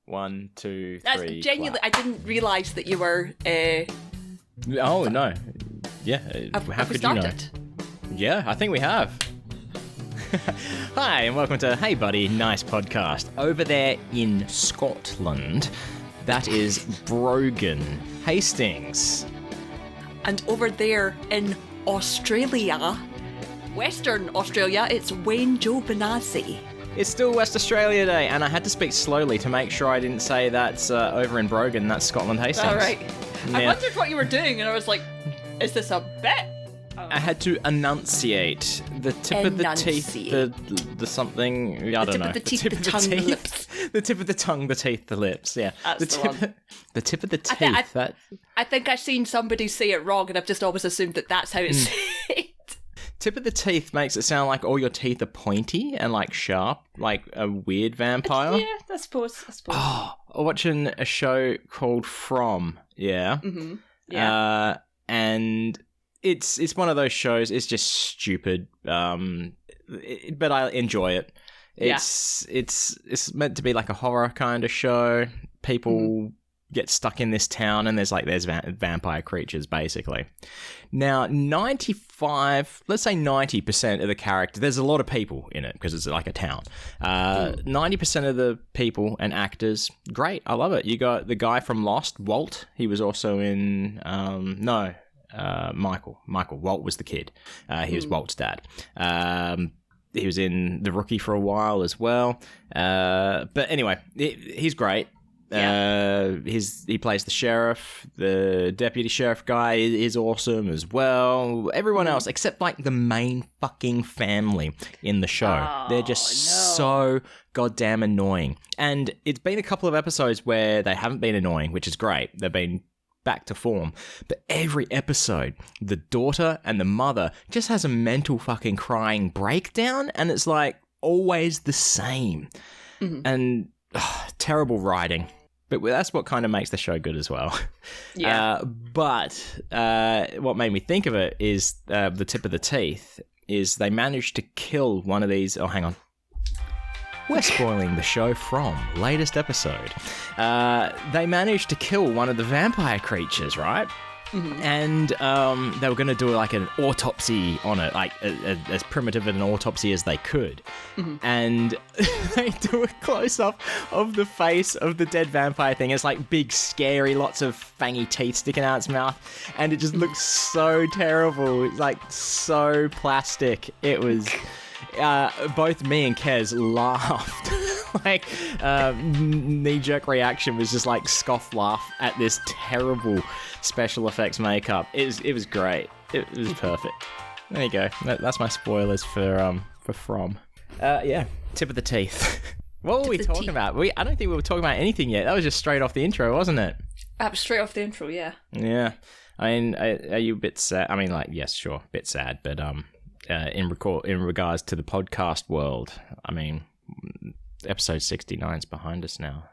1, 2, 3. That's genuinely. I didn't realise that you were. Oh no. Yeah. How have we could you know? started? Yeah, I think we have. Hi, and welcome to Hey Buddy, Nice Podcast. Over there in Scotland, that is Brogan Hastings. And over there in Australia, Western Australia, it's Wayne Joe Benassi. It's still West Australia Day, and I had to speak slowly to make sure I didn't say that's over in Brogan, that's Scotland Hastings. All right. Yeah. I wondered what you were doing, and I was like, is this a bet? I had to enunciate the tip of the teeth, the something, I don't know. The tip of the tongue, the lips. The tip of the tongue, the teeth, the lips, yeah. That's the one. The tip of the teeth. I think I've seen somebody say it wrong, and I've just always assumed that that's how it's said. Tip of the teeth makes it sound like all your teeth are pointy and like sharp, like a weird vampire. Yeah, I suppose. Oh, I'm watching a show called From, yeah. Mm-hmm. Yeah. And it's one of those shows. It's just stupid, but I enjoy it. It's meant to be like a horror kind of show. People get stuck in this town, and there's vampire creatures basically. Now, 90% of the character, there's a lot of people in it because it's like a town. 90% of the people and actors, great, I love it. You got the guy from Lost, Walt. He was also in Michael. Walt was the kid. He was Walt's dad. He was in The Rookie for a while as well. But anyway, he's great. Yeah. He plays the sheriff. The deputy sheriff guy is awesome as well. Everyone else, except like the main fucking family in the show, they're just so goddamn annoying. And it's been a couple of episodes where they haven't been annoying, which is great. They've been back to form. But every episode, the daughter and the mother just has a mental fucking crying breakdown, and it's like always the same. Mm-hmm. And terrible writing. But that's what kind of makes the show good as well. Yeah. But what made me think of it is the tip of the teeth is they managed to kill one of these. Oh, hang on. We're spoiling the show From latest episode. They managed to kill one of the vampire creatures, right? Mm-hmm. And they were going to do like an autopsy on it, like as primitive an autopsy as they could. Mm-hmm. And they do a close-up of the face of the dead vampire thing. It's like big, scary, lots of fangy teeth sticking out its mouth. And it just looks so terrible. It's like so plastic. It was... both me and Kez laughed. Like, knee-jerk reaction was just like scoff laugh at this terrible special effects makeup. It was great. It was perfect. There you go. That's my spoilers for From. Yeah, tip of the teeth. What were we talking about? I don't think we were talking about anything yet. That was just straight off the intro, wasn't it? Straight off the intro, yeah. Yeah. I mean, are you a bit sad? I mean, like, yes, sure, a bit sad, but in regards to the podcast world, I mean, episode 69 is behind us now.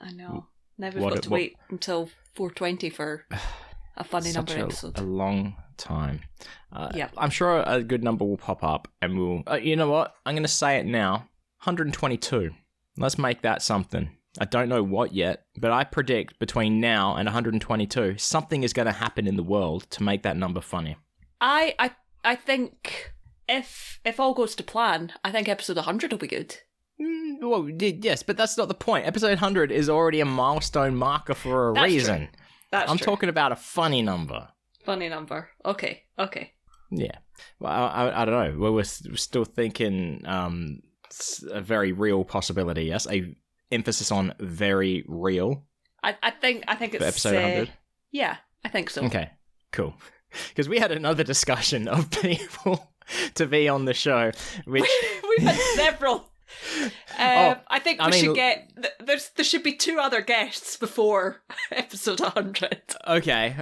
I know. Now we've got to wait until 420 for a funny number episode. A long time. Yeah. I'm sure a good number will pop up, and we'll... you know what? I'm going to say it now. 122. Let's make that something. I don't know what yet, but I predict between now and 122, something is going to happen in the world to make that number funny. I think... If all goes to plan, I think episode 100 will be good. Well, yes, but that's not the point. Episode 100 is already a milestone marker for a reason. True. I'm talking about a funny number. Funny number. Okay. Yeah. Well, I don't know. We're still thinking a very real possibility, yes? A emphasis on very real. I think it's... For episode 100? Yeah, I think so. Okay, cool. Because we had another discussion of people... to be on the show, which we've had several. I think should get. There should be 2 other guests before episode 100. Okay,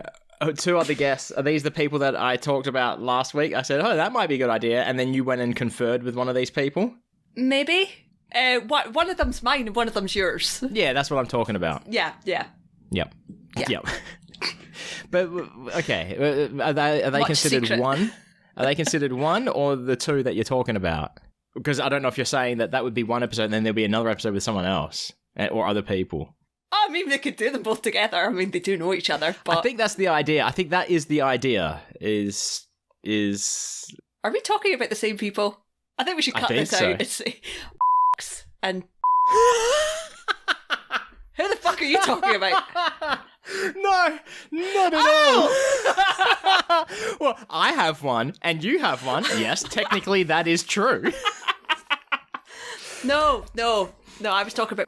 2 other guests. Are these the people that I talked about last week? I said, "Oh, that might be a good idea," and then you went and conferred with one of these people. Maybe. One of them's mine and one of them's yours. Yeah, that's what I'm talking about. Yeah. Yep. But okay, are they Much considered secret. one? Are they considered one or the 2 that you're talking about? Because I don't know if you're saying that would be one episode and then there'll be another episode with someone else or other people. I mean, they could do them both together. I mean, they do know each other, but... I think that's the idea. I think that is the idea, is... Are we talking about the same people? I think we should cut this out and say and... Who the fuck are you talking about? No, not at all. Well, I have one, and you have one. Yes, technically that is true. No, I was talking about...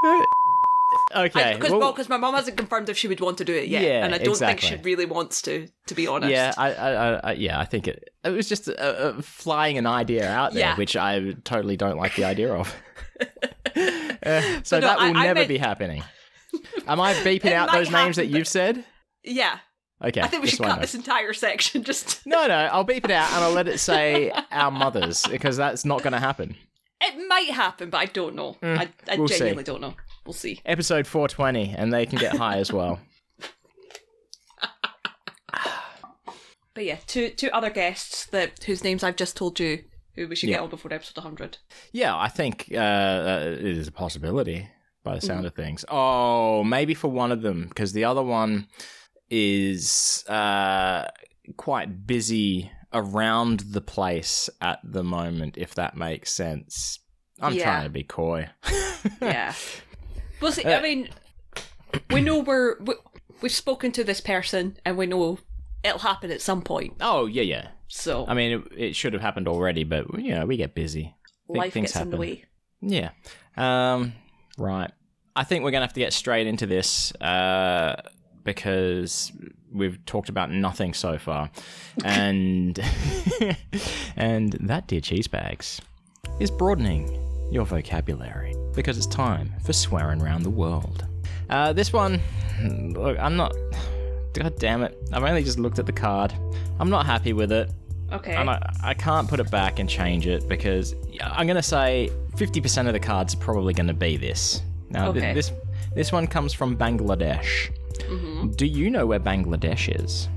Okay. Because my mum hasn't confirmed if she would want to do it yet, and I don't think she really wants to be honest. Yeah, I think it was just flying an idea out there, which I totally don't like the idea of. So that will never be happening. Am I beeping out those names that you've said? Yeah. Okay. I think we should cut this entire section. Just No, I'll beep it out and I'll let it say our mothers, because that's not going to happen. It might happen, but I don't know. I genuinely don't know. We'll see. Episode 420, and they can get high as well. But yeah, two other guests whose names I've just told you, who we should get on before episode 100. Yeah, I think it is a possibility by the sound of things. Oh, maybe for one of them, because the other one is quite busy around the place at the moment, if that makes sense. I'm trying to be coy. Yeah. Well, see, I mean, we know we've spoken to this person, and we know it'll happen at some point. Oh, yeah. So, I mean, it should have happened already, but, we get busy. Life gets in the way. Yeah. Right. I think we're going to have to get straight into this because we've talked about nothing so far. And and that, dear cheesebags, is broadening your vocabulary, because it's time for swearing around the world. This one, look, I'm not... God damn it. I've only just looked at the card. I'm not happy with it. Okay. And I can't put it back and change it, because I'm going to say 50% of the cards are probably going to be this. Now, this one comes from Bangladesh. Mm-hmm. Do you know where Bangladesh is?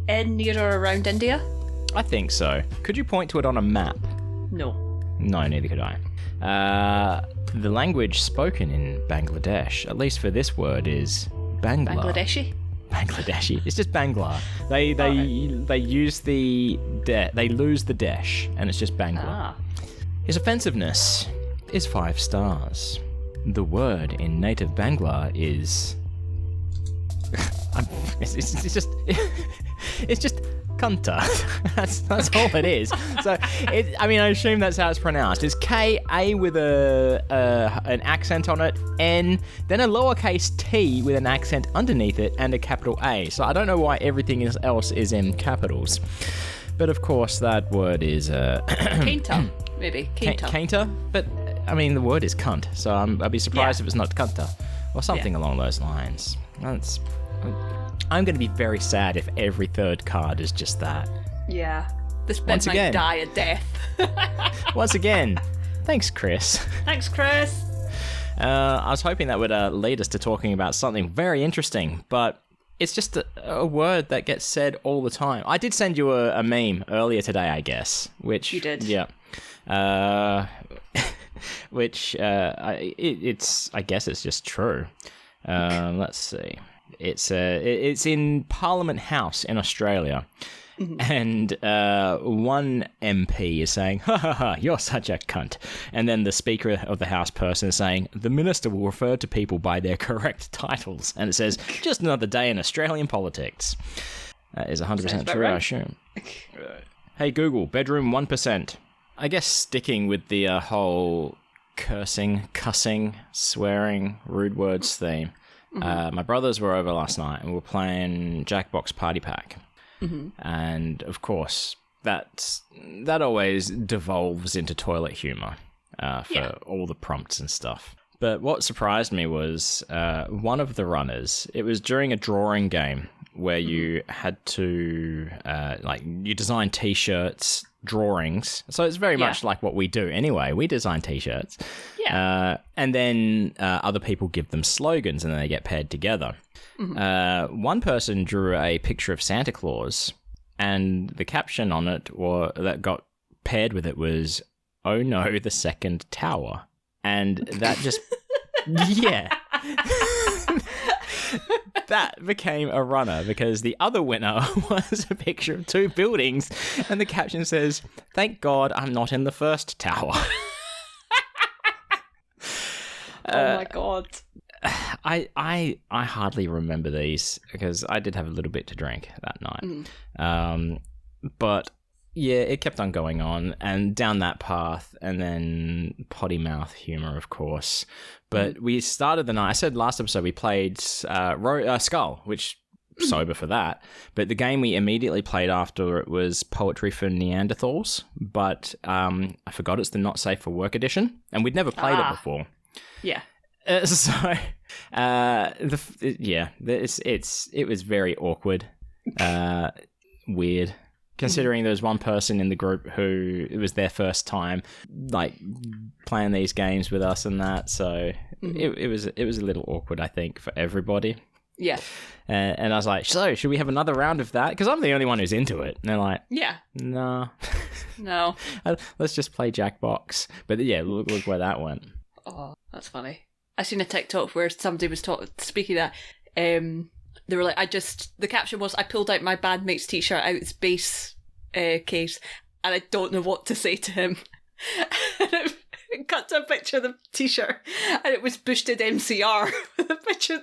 Near or around India? I think so. Could you point to it on a map? No, neither could I. The language spoken in Bangladesh, at least for this word, is Bangla. Bangladeshi. It's just Bangla. They use they lose the dash, and it's just Bangla. His offensiveness is 5 stars. The word in native Bangla is... it's just cunter. That's all it is. So, I assume that's how it's pronounced. It's K-A with an accent on it, N, then a lowercase t with an accent underneath it, and a capital A. So I don't know why everything else is in capitals. But of course, that word is... Kainta, maybe. Kainta? But, the word is cunt, so I'd be surprised if it's not cunter. Or something along those lines. I'm going to be very sad if every third card is just that. Yeah. This bit might die a death. Once again, thanks, Chris. Thanks, Chris. I was hoping that would lead us to talking about something very interesting, but it's just a word that gets said all the time. I did send you a meme earlier today, I guess. Which you did. Yeah. Which I guess it's just true. Let's see. It's in Parliament House in Australia, and one MP is saying, "Ha ha ha! You're such a cunt," and then the Speaker of the House person is saying, "The Minister will refer to people by their correct titles," and it says, "Just another day in Australian politics." That is 100% true, right. I assume. Hey Google, bedroom 1%. I guess sticking with the whole cussing, swearing, rude words theme. My brothers were over last night and we were playing Jackbox Party Pack. And of course, that always devolves into toilet humor for all the prompts and stuff. But what surprised me was one of the runners, it was during a drawing game where you had to, you design t-shirts, drawings. So it's very much like what we do anyway. We design t-shirts. Yeah. And then other people give them slogans and then they get paired together. One person drew a picture of Santa Claus and the caption on it that got paired with it was, "Oh no, the second tower." And that just... yeah. That became a runner because the other winner was a picture of two buildings, and the caption says, "Thank God I'm not in the first tower." Oh my God. I hardly remember these because I did have a little bit to drink that night. But yeah, it kept on going on and down that path, and then potty mouth humor, of course. But we started the night. I said last episode we played Skull, which sober for that. But the game we immediately played after it was Poetry for Neanderthals. But I forgot it's the Not Safe for Work edition, and we'd never played it before. Yeah. It was very awkward, weird. Considering there was one person in the group who it was their first time, like playing these games with us and that, so it was a little awkward, I think, for everybody. Yeah. And I was like, so should we have another round of that? Because I'm the only one who's into it. And they're like, yeah, no, no, let's just play Jackbox. But yeah, look where that went. Oh, that's funny. I seen a TikTok where somebody was speaking that. They were like, the caption was, I pulled out my bandmate's t-shirt out its base case, and I don't know what to say to him. And it cut to a picture of the t-shirt, and it was Bush did MCR with a picture.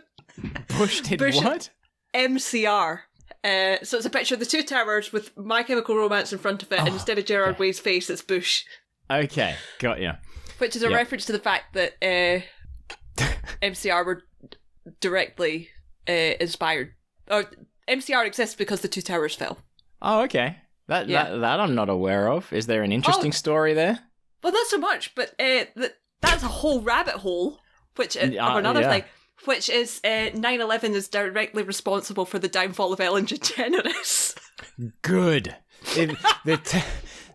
Bush did what? MCR. So it's a picture of the two towers with My Chemical Romance in front of it, and instead of Gerard Way's face, it's Bush. Okay, got you. Which is a reference to the fact that MCR were directly inspired. Or MCR exists because the two towers fell. Oh, okay. That I'm not aware of. Is there an interesting story there? Well, not so much, but that's a whole rabbit hole, which of another thing, which is 9/11 is directly responsible for the downfall of Ellen DeGeneres. Good.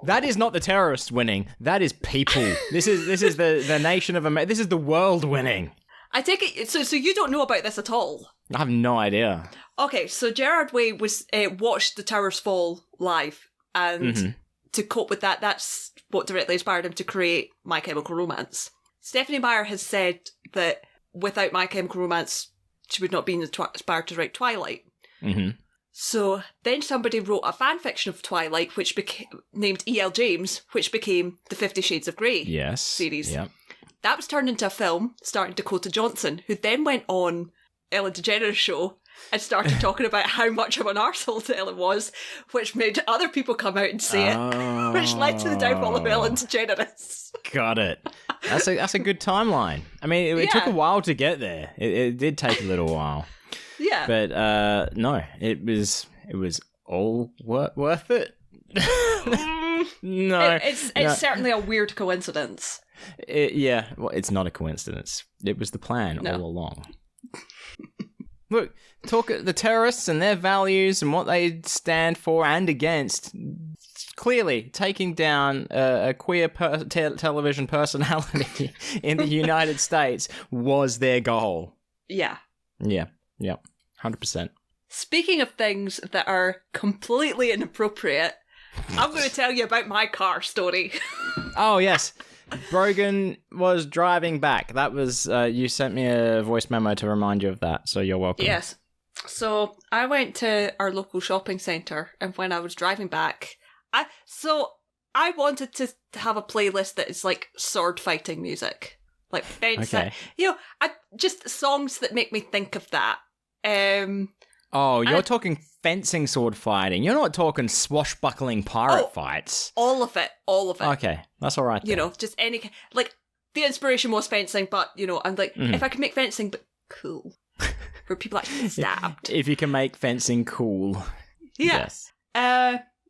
That is not the terrorists winning. That is people. This is the nation of America. This is the world winning. I take it. So you don't know about this at all? I have no idea. Okay, so Gerard Way was watched the towers fall live, and to cope with that, that's what directly inspired him to create My Chemical Romance. Stephanie Meyer has said that without My Chemical Romance, she would not be inspired to write Twilight. Mm-hmm. So then somebody wrote a fan fiction of Twilight, which named E.L. James, which became the 50 Shades of Grey series. Yep. That was turned into a film starring Dakota Johnson, who then went on Ellen DeGeneres' show and started talking about how much of an arsehole Ellen was, which made other people come out and say it, which led to the downfall of Ellen DeGeneres. Got it. That's a good timeline. I mean, it took a while to get there. It did take a little while. Yeah. But no, it was all worth it. No. It's certainly a weird coincidence. Well, it's not a coincidence. It was the plan all along. Look, talk the terrorists and their values and what they stand for and against. Clearly, taking down a queer television personality in the United States was their goal. Yeah. Yeah. 100%. Speaking of things that are completely inappropriate, I'm going to tell you about my car story. Oh, yes. Brogan was driving back. That was, you sent me a voice memo to remind you of that, so you're welcome. Yes. So I went to our local shopping centre, and when I was driving back, I wanted to have a playlist that is like sword fighting music. Like fencing. Okay. Just songs that make me think of that. You're talking fencing sword fighting. You're not talking swashbuckling pirate fights. All of it. Okay, that's all right. Then. Just any... Like, the inspiration was fencing, but, I'm like, if I could make fencing, but cool. Where people actually get stabbed. If you can make fencing cool. Yeah. Yes.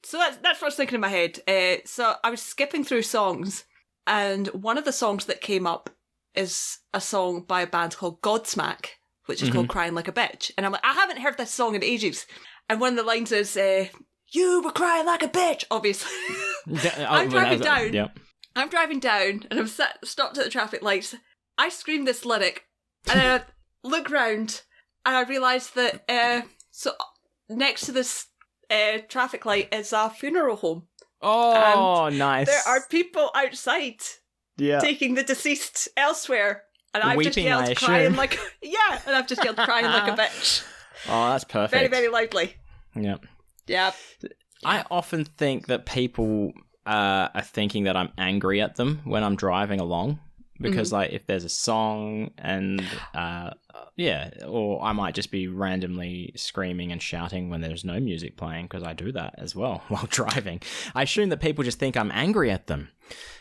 So that's what I was thinking in my head. So I was skipping through songs, and one of the songs that came up is a song by a band called Godsmack, which is called Cryin' Like a Bitch. And I'm like, I haven't heard this song in ages. And one of the lines is, you were crying like a bitch, obviously. I'm driving down. Yep. I'm driving down, and I'm stopped at the traffic lights. I scream this lyric, and then I look round, and I realise that so next to this traffic light is a funeral home. Oh, and nice. There are people outside taking the deceased elsewhere. And I've just Weeping, yelled I crying assume. like... Yeah, and I've just yelled crying like a bitch. Oh, that's perfect. Very, very loudly. Yep. Yeah. I often think that people are thinking that I'm angry at them when I'm driving along. Because, like, if there's a song and, or I might just be randomly screaming and shouting when there's no music playing, because I do that as well while driving. I assume that people just think I'm angry at them.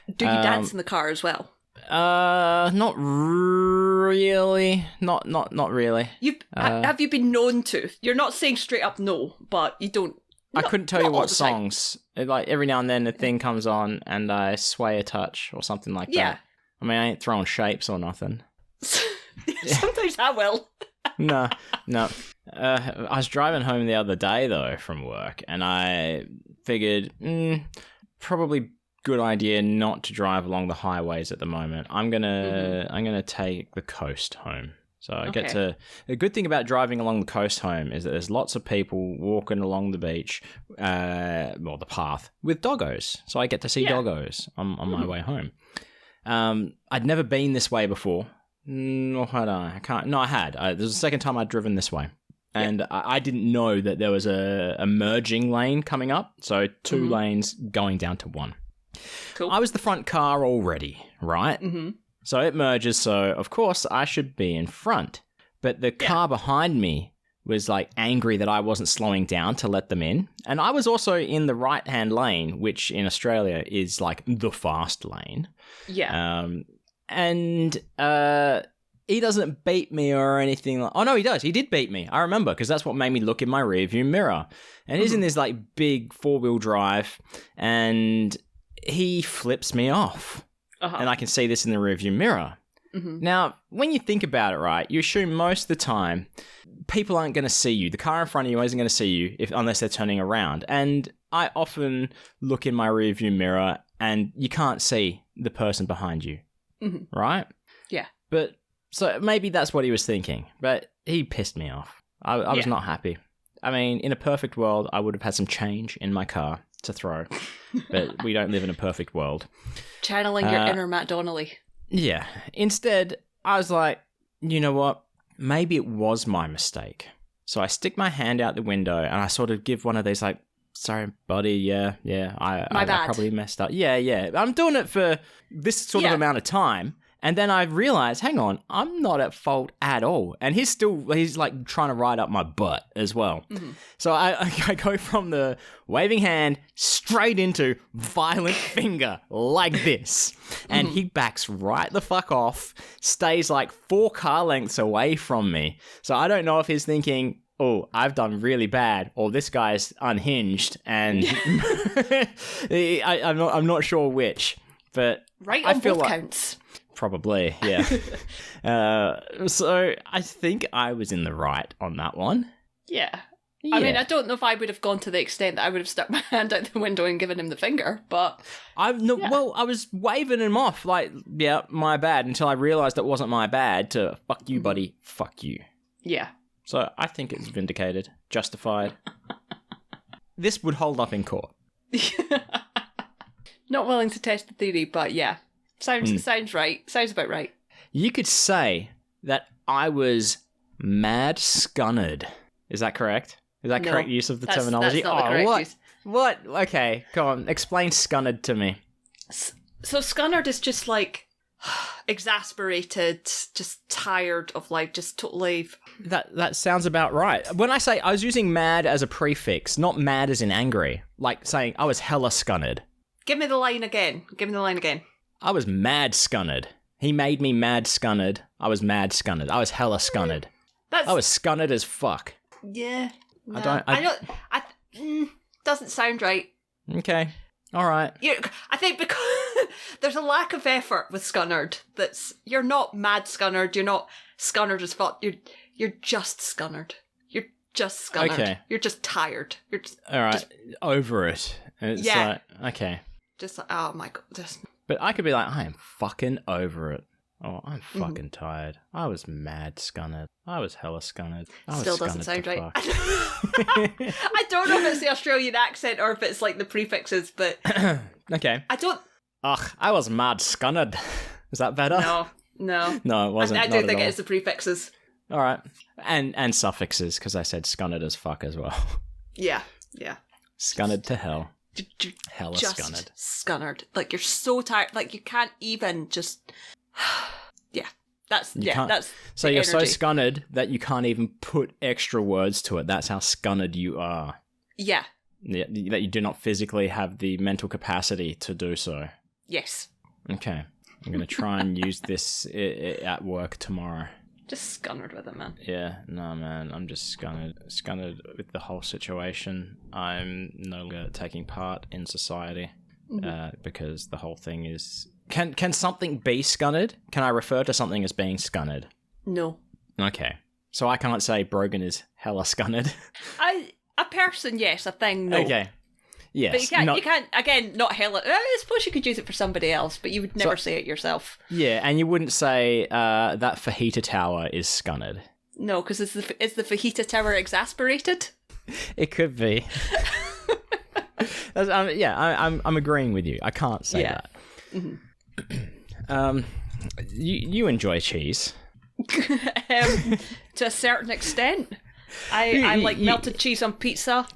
Do you dance in the car as well? Not really. Not really. Have you been known to? You're not saying straight up no, but you don't... I couldn't tell you all what the time. songs. Like, every now and then a thing comes on and I sway a touch or something like Yeah. that. I mean, I ain't throwing shapes or nothing. Sometimes I will. No. I was driving home the other day, though, from work, and I figured, probably good idea not to drive along the highways at the moment. I'm gonna take the coast home. So I get to... The good thing about driving along the coast home is that there's lots of people walking along the beach, the path, with doggos. So I get to see doggos on my way home. I'd never been this way before. Nor had I. I can't. No, I had. This was the second time I'd driven this way. And I didn't know that there was a merging lane coming up. So 2 lanes going down to 1. Cool. I was the front car already, right? Mm-hmm. So it merges, so of course I should be in front. But the car behind me was like angry that I wasn't slowing down to let them in. And I was also in the right-hand lane, which in Australia is like the fast lane. Yeah. And he doesn't beat me or anything. Oh, no, he does. He did beat me. I remember, because that's what made me look in my rearview mirror. And he's in this like big 4-wheel drive, and he flips me off. And I can see this in the rearview mirror. Now, when you think about it, right, you assume most of the time people aren't going to see you. The car in front of you isn't going to see you unless they're turning around. And I often look in my rearview mirror and you can't see the person behind you, right? Yeah. But so maybe that's what he was thinking. But he pissed me off. I was not happy. I mean, in a perfect world, I would have had some change in my car to throw. But we don't live in a perfect world. Channeling your inner Matt Donnelly. Yeah. Instead, I was like, you know what? Maybe it was my mistake. So I stick my hand out the window and I sort of give one of these like, sorry, buddy, yeah, I probably messed up. Yeah. I'm doing it for this sort of amount of time. And then I realized, hang on, I'm not at fault at all. And he's like trying to ride up my butt as well. So I go from the waving hand straight into violent finger like this. And he backs right the fuck off, stays like 4 car lengths away from me. So I don't know if he's thinking, oh, I've done really bad, or this guy's unhinged. And I'm not sure which. But right I on feel both like counts. Probably, yeah. So I think I was in the right on that one. Yeah. I mean, I don't know if I would have gone to the extent that I would have stuck my hand out the window and given him the finger, but... Well, I was waving him off, like, yeah, my bad, until I realised it wasn't my bad to, fuck you, buddy, fuck you. Yeah. So I think it's vindicated, justified. This would hold up in court. Not willing to test the theory, but yeah. Sounds right. Sounds about right. You could say that I was mad scunnered. Is that correct? Is that correct use of the terminology? That's not the correct use. What? Okay, come on. Explain scunnered to me. So scunnered is just like exasperated, just tired of life, just totally... That sounds about right. When I say I was using mad as a prefix, not mad as in angry, like saying I was hella scunnered. Give me the line again. I was mad scunnered. He made me mad scunnered. I was mad scunnered. I was hella scunnered. I was scunnered as fuck. Yeah. No. Doesn't sound right. Okay. All right. I think because there's a lack of effort with scunnered. You're not mad scunnered. You're not scunnered as fuck. You're just scunnered. You're just scunnered. Okay. You're just tired. You're just all right. Over it. It's like, okay. Just like, oh my god. But I could be like, I am fucking over it. Oh, I'm fucking tired. I was mad scunnered. I was hella scunnered. Still doesn't sound right. I don't know if it's the Australian accent or if it's like the prefixes, but... Okay. I don't... Ugh, I was mad scunnered. Is that better? No. No, it wasn't. I not do at think all. it is the prefixes. All right. And suffixes, because I said scunnered as fuck as well. Yeah. Scunnered to hell. Hella Just scunnered. scunnered. Like, you're so tired. Like, you can't even just... yeah. That's So the you're so energy. scunnered that you can't even put extra words to it. That's how scunnered you are. Yeah. Yeah, that you do not physically have the mental capacity to do so. Yes. Okay. I'm going to try and use this at work tomorrow. Just scunnered with it, man. Yeah, no, man. I'm just scunnered with the whole situation. I'm no longer taking part in society because the whole thing is... Can something be scunnered? Can I refer to something as being scunnered? No. Okay. So I can't say Brogan is hella scunnered. A person, yes. A thing, no. Okay. Yes. But you can't, again, not hella... I suppose you could use it for somebody else, but you would never say it yourself. Yeah, and you wouldn't say that fajita tower is scunnered. No, because is the fajita tower exasperated? It could be. I'm agreeing with you. I can't say that. Mm-hmm. You enjoy cheese. To a certain extent. I like melted cheese on pizza.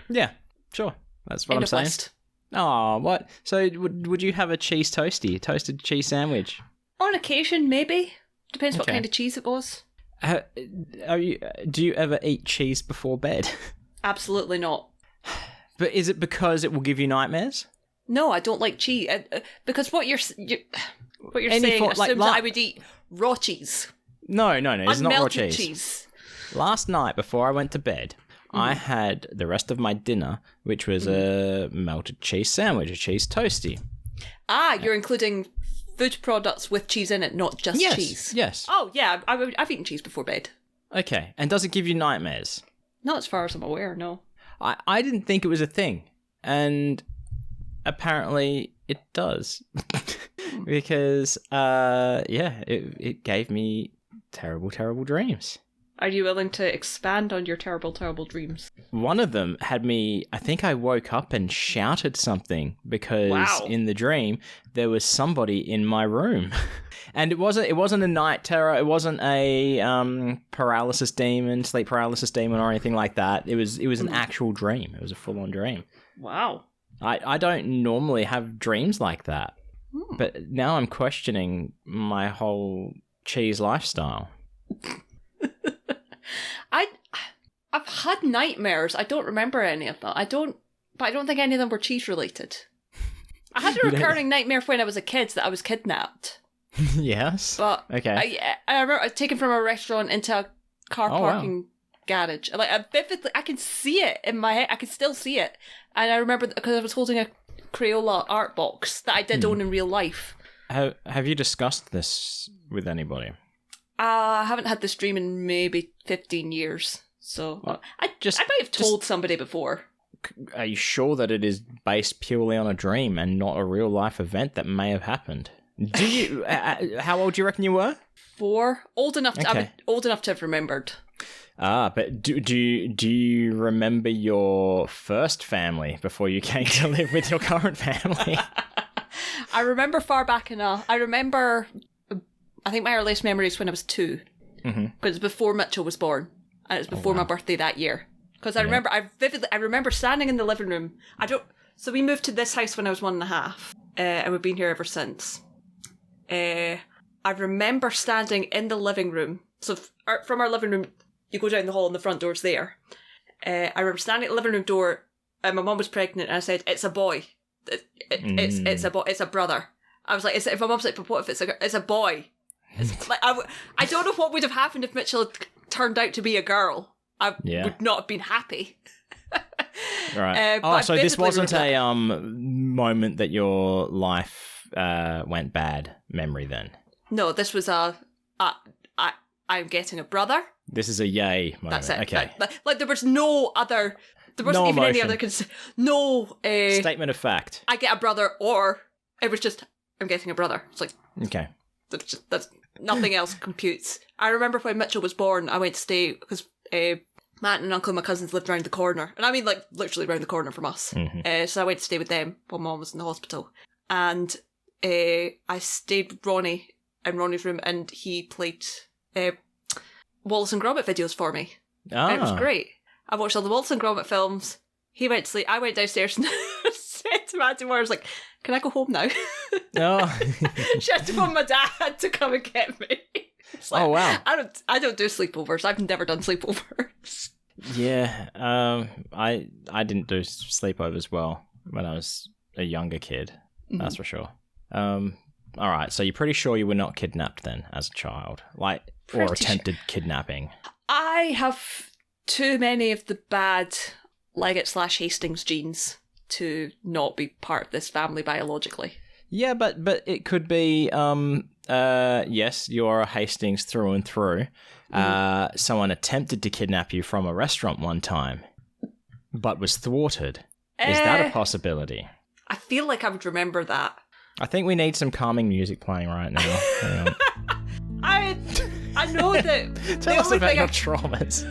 Yeah, sure. That's what End I'm of saying. list. Oh, what? So would you have a toasted cheese sandwich? On occasion, maybe. Depends what Okay. kind of cheese it was. Do you ever eat cheese before bed? Absolutely not. But is it because it will give you nightmares? No, I don't like cheese. Because what you're saying like, assumes that I would eat raw cheese. No, it's not raw Unmelted cheese. cheese. Last night, before I went to bed, I had the rest of my dinner, which was a melted cheese sandwich, a cheese toasty. Ah, you're including food products with cheese in it, not just cheese. Yes. Oh, yeah, I've eaten cheese before bed. Okay, and does it give you nightmares? Not as far as I'm aware, no. I didn't think it was a thing, and apparently it does. Because, it gave me terrible, terrible dreams. Are you willing to expand on your terrible, terrible dreams? One of them had me, I think I woke up and shouted something because in the dream there was somebody in my room. And it wasn't a night terror, it wasn't a sleep paralysis demon or anything like that. It was an actual dream. It was a full-on dream. Wow. I I don't normally have dreams like that. But now I'm questioning my whole cheese lifestyle. I've had nightmares. I don't remember any of them. But I don't think any of them were cheese related. I had a recurring nightmare when I was a kid that I was kidnapped. Yes. But okay. I remember I was taken from a restaurant into a car parking garage. Like I can see it in my head. I can still see it, and I remember because I was holding a Crayola art box that I did own in real life. Have you discussed this with anybody? I haven't had this dream in maybe 15 years. So I might have told somebody before. Are you sure that it is based purely on a dream and not a real life event that may have happened? Do you? How old do you reckon you were? 4. Old enough to have remembered. But do you remember your first family before you came to live with your current family? I remember far back enough. I think my earliest memory is when I was 2. Because it was before Mitchell was born. And it was before my birthday that year. Because I remember standing in the living room. So we moved to this house when I was 1.5. And we've been here ever since. I remember standing in the living room. So from our living room, you go down the hall and the front door's there. I remember standing at the living room door and my mum was pregnant and I said, "It's a boy. It's a boy. It's a brother." I was like, if my mum's like, "But what if it's a boy?" It's like, I don't know what would have happened if Mitchell had turned out to be a girl. I would not have been happy. Right. So this wasn't a moment that your life went bad memory then? No, this was I'm getting a brother. This is a yay moment. That's it. Okay. Like there was no other. There wasn't even emotion. any other. No statement of fact. I get a brother, or it was just I'm getting a brother. It's like okay. That's nothing else computes. I remember when Mitchell was born, I went to stay because my aunt and uncle and my cousins lived around the corner, and I mean like literally around the corner from us. So I went to stay with them while Mum was in the hospital, and I stayed with Ronnie in Ronnie's room, and he played Wallace and Gromit videos for me. And it was great. I watched all the Wallace and Gromit films. He went to sleep. I went downstairs and said to Maddie, I was like, can I go home now? No. She had to phone my dad to come and get me. Like, oh, wow. I don't do sleepovers. I've never done sleepovers. Yeah, I didn't do sleepovers well when I was a younger kid. That's for sure. All right, so you're pretty sure you were not kidnapped then as a child, or attempted kidnapping? I have too many of the bad Leggett/Hastings genes to not be part of this family biologically. Yeah, but it could be, yes, you're a Hastings through and through. Someone attempted to kidnap you from a restaurant one time, but was thwarted. Is that a possibility? I feel like I would remember that. I think we need some calming music playing right now. I know that. Tell us about your traumas.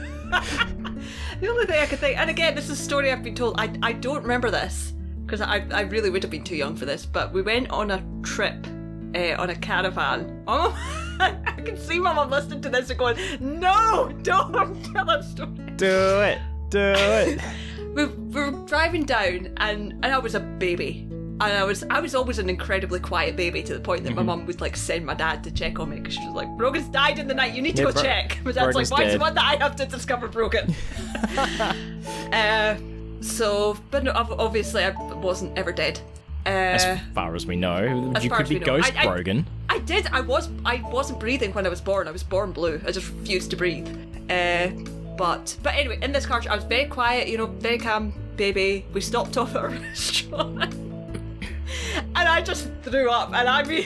The only thing I could think, and again, this is a story I've been told. I don't remember this because I really would have been too young for this. But we went on a trip on a caravan. Oh, I can see my mum listening to this and going, "No, don't tell that story." Do it. We were driving down, and I was a baby. And I was always an incredibly quiet baby to the point that my mum would like send my dad to check on me because she was like, Brogan's died in the night, you need to go check. My dad's Brogan's like, why dead. is it one that I have to discover Brogan? But no, obviously I wasn't ever dead. As far as we know, you could be ghost Brogan. I did. I wasn't breathing when I was born. I was born blue. I just refused to breathe. But anyway, in this car, I was very quiet, very calm baby. We stopped off at a restaurant. And I just threw up, and I mean,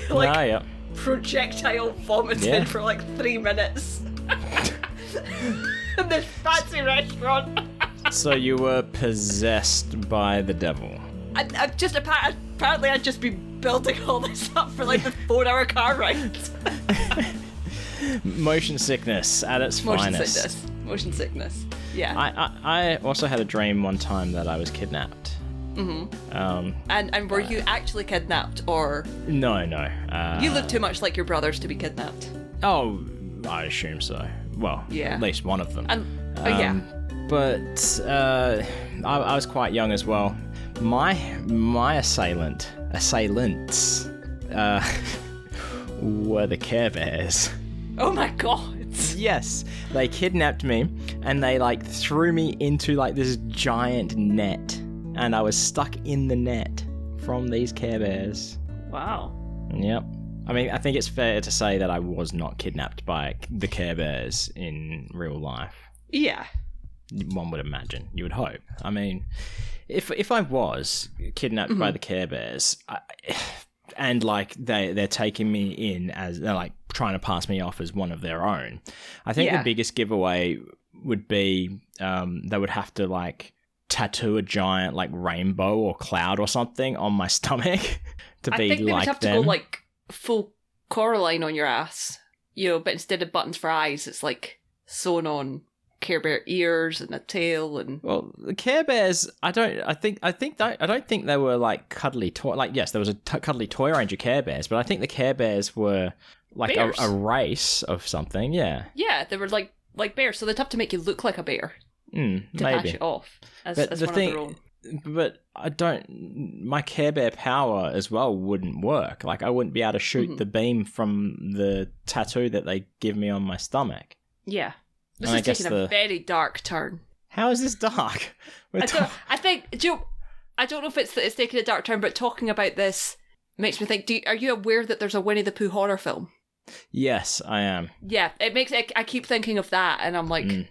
projectile vomited for like 3 minutes in this fancy restaurant. So you were possessed by the devil. I just apparently I'd just been building all this up for like the 4-hour car ride. Motion sickness at its finest. Motion sickness. Yeah. I also had a dream one time that I was kidnapped. And were you actually kidnapped, or no? You look too much like your brothers to be kidnapped. Oh, I assume so. Well, yeah, at least one of them. But I was quite young as well. My assailants were the Care Bears. Oh my god. Yes, they kidnapped me and they threw me into this giant net. And I was stuck in the net from these Care Bears. Wow. Yep. I mean, I think it's fair to say that I was not kidnapped by the Care Bears in real life. Yeah. One would imagine. You would hope. I mean, if I was kidnapped by the Care Bears, and they're taking me in as they're trying to pass me off as one of their own, I think the biggest giveaway would be they would have to tattoo a giant rainbow or cloud or something on my stomach to be like them. I think they would have to go full Coraline on your ass, but instead of buttons for eyes, it's sewn on Care Bear ears and a tail and. Well, the Care Bears, I don't think they were cuddly toy. Yes, there was a cuddly toy range of Care Bears, but I think the Care Bears were a race of something. Yeah. Yeah, they were like bears, so they'd have to make you look like a bear. To patch it off as one of their own. But my Care Bear power as well wouldn't work. I wouldn't be able to shoot the beam from the tattoo that they give me on my stomach. Yeah. This is taking a very dark turn. How is this dark? I don't know if it's taking a dark turn, but talking about this makes me think, are you aware that there's a Winnie the Pooh horror film? Yes, I am. Yeah, I keep thinking of that, and I'm like...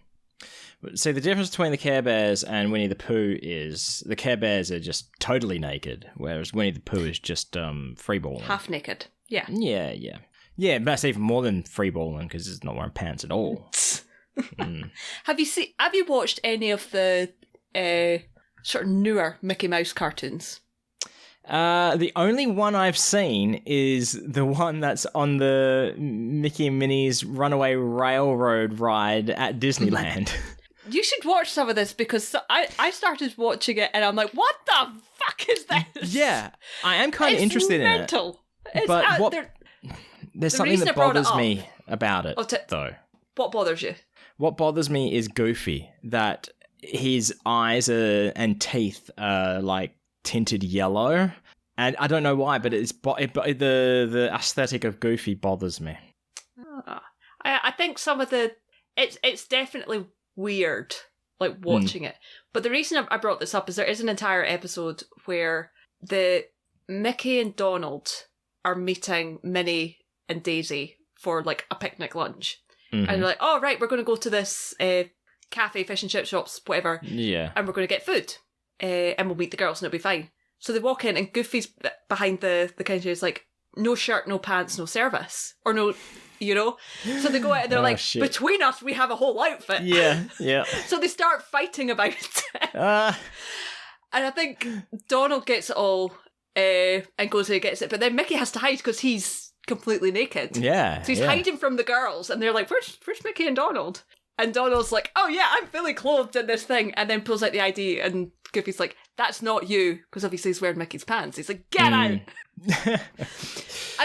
See, the difference between the Care Bears and Winnie the Pooh is the Care Bears are just totally naked, whereas Winnie the Pooh is just freeballing. Half naked. Yeah. Yeah. Yeah, but that's even more than freeballing because it's not wearing pants at all. Have you watched any of the sort of newer Mickey Mouse cartoons? The only one I've seen is the one that's on the Mickey and Minnie's Runaway Railroad ride at Disneyland. You should watch some of this because I started watching it and I'm like, what the fuck is this? Yeah, I am kind of interested in it. It's mental. there's The something reason that I brought it bothers up- me about it, Oh, though. What bothers you? What bothers me is Goofy, that his eyes and teeth are like tinted yellow, and I don't know why, but the aesthetic of Goofy bothers me. I think some of the it's definitely weird, like watching it. But the reason I brought this up is there is an entire episode where the Mickey and Donald are meeting Minnie and Daisy for like a picnic lunch, and they're like, "Oh right, we're going to go to this cafe, fish and chip shops, whatever, Yeah. and we're going to get food, and we'll meet the girls and it'll be fine." So they walk in, and Goofy's behind the counter is like, "No shirt, no pants, no service," or no. So they go out and they're like, shit. "Between us, we have a whole outfit." Yeah. So they start fighting about it. Uh, And I think Donald gets it all and goes and gets it. But then Mickey has to hide because he's completely naked. yeah. So he's yeah. hiding from the girls. And they're like, where's Mickey and Donald? And Donald's like, "Oh yeah, I'm fully clothed in this thing." And then pulls out the ID. And Goofy's like, "That's not you." Because obviously he's wearing Mickey's pants. He's like, "Get out." And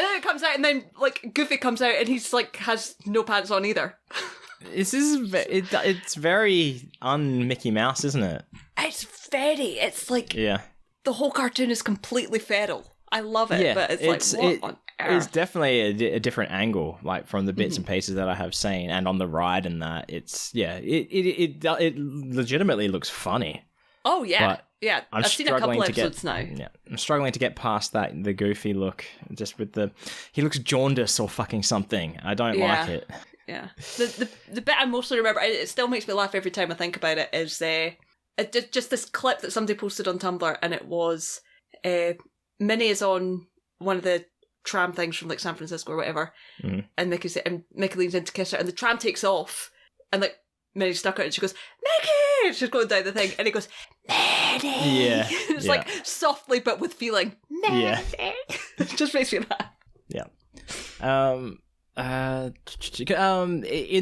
then it comes out, and then like Goofy comes out, and he's like has no pants on either. It's very un-Mickey Mouse, isn't it? It's like Yeah. the whole cartoon is completely feral. I love it, Yeah, but it's like, what on It's earth? definitely a different angle, like from the bits and pieces that I have seen, and on the ride and that. It's it legitimately looks funny. Oh yeah, but yeah. I'm I've seen a couple struggling to episodes get, now. Yeah, I'm struggling to get past the Goofy look. Just with he looks jaundiced or fucking something. I don't like it. Yeah. The bit I mostly remember, it still makes me laugh every time I think about it, is just this clip that somebody posted on Tumblr, and it was Minnie is on one of the tram things from like San Francisco or whatever, and Mickey leans in to kiss her, and the tram takes off, and like Minnie's stuck out, and she goes, "Mickey!" She's going down the thing, and he goes, "Minnie!" Yeah. It's like softly but with feeling. Minnie! Yeah. It just makes me laugh. Yeah. In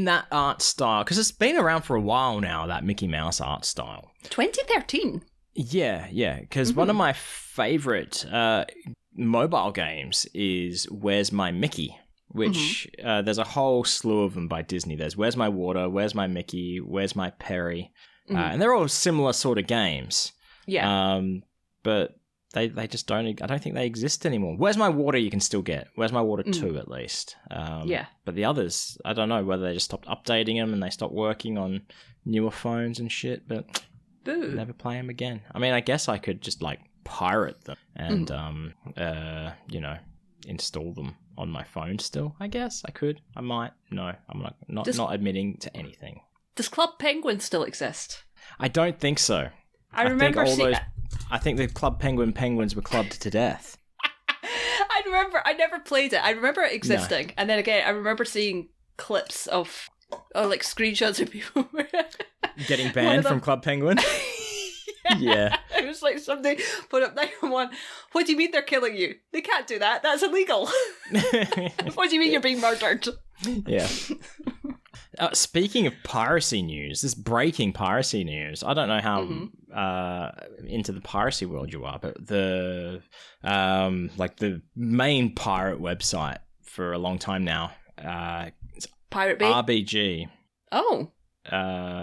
that art style, because it's been around for a while now, that Mickey Mouse art style. 2013. Yeah, because one of my favorite mobile games is Where's My Mickey, which there's a whole slew of them by Disney. There's Where's My Water, Where's My Mickey, Where's My Perry, and they're all similar sort of games. Yeah. But they just don't. I don't think they exist anymore. Where's My Water? You can still get. Where's My Water 2 at least. Yeah. But the others, I don't know whether they just stopped updating them and they stopped working on newer phones and shit. But Boo. never play them again. I mean, I guess I could just like pirate them and install them on my phone still. I guess I could. I might. No, I'm not admitting to anything. Does Club Penguin still exist? I don't think so. I remember seeing. I think the Club Penguins were clubbed to death. I never played it. I remember it existing, and then again, I remember seeing clips of, like screenshots of people Getting banned from Club Penguin. Yeah. It was like somebody put up 911. What do you mean they're killing you? They can't do that. That's illegal. What do you mean you're being murdered? Yeah. Speaking of piracy news, this breaking piracy news. I don't know how into the piracy world you are, but the main pirate website for a long time now, Pirate Bay? RBG. Oh.